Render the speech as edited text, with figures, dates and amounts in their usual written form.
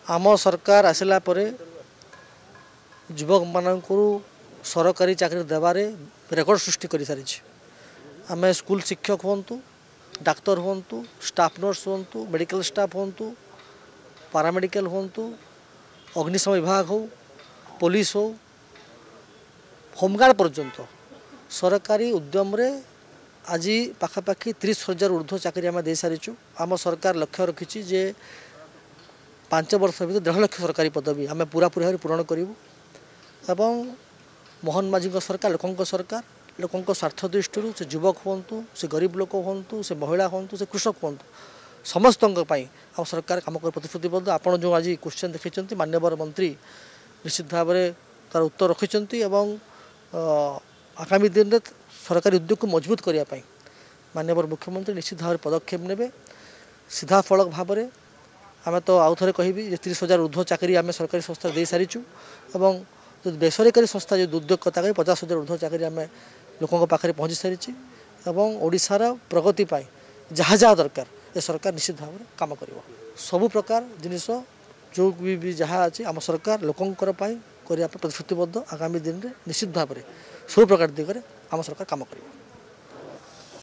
आम सरकार आसला युवक मानक सरकारी चाकरी देवारे रेकर्ड सृष्टि कर सारी आम स्कूल शिक्षक हूँ डाक्तर हूँ स्टाफ नर्स हूँ मेडिकल स्टाफ हूँ पारामेडिकल हूँ अग्निशम विभाग हो पुलिस हो होमगार्ड पर्यंत सरकारी उद्यम रे आज पाखापाखि 30,000 ऊर्ध्व चाकरी आम दे सारीचु। आम सरकार लक्ष्य रखी जे 5 वर्ष भर 1.5 लाख सरकारी पदवी आम पूरा भाव पूरण करूँ एवं मोहन माझी सरकार लोकों स्वार्थ दृष्टि से युवक हूँ से गरीब लोक हूँ से महिला हूँ से कृषक हूँ समस्त आम सरकार कम कर प्रतिश्रुतिबद्ध। आपड़ जो आज क्वेश्चन देखते माननीय मंत्री निश्चित भाव में तार उत्तर रखिंट आगामी दिन में सरकारी उद्योग को मजबूत करने माननीय मुख्यमंत्री निश्चित भाव पदक्षेप ने सीधा फलक भाव में आम तो आउ थे कहि 30,000 ऊर्ध्व चाकरी आम सरकारी संस्था दे सारीचु और जो बेसरकारी संस्था जो उद्योगता 50,000 ऊर्ध्व चाकरी आम लोकों पाखे पहुँची सारी और ओडिशार प्रगति पाई जहाँ जहाँ दरकार ये सरकार निश्चित भाव में काम कर सबु प्रकार जिनिस जो भी जहाँ अच्छी आम सरकार लोकंर करने प्रतिश्रुतिबद्ध। आगामी दिन में निश्चित भाव में सब प्रकार दिगरे आम सरकार काम कर।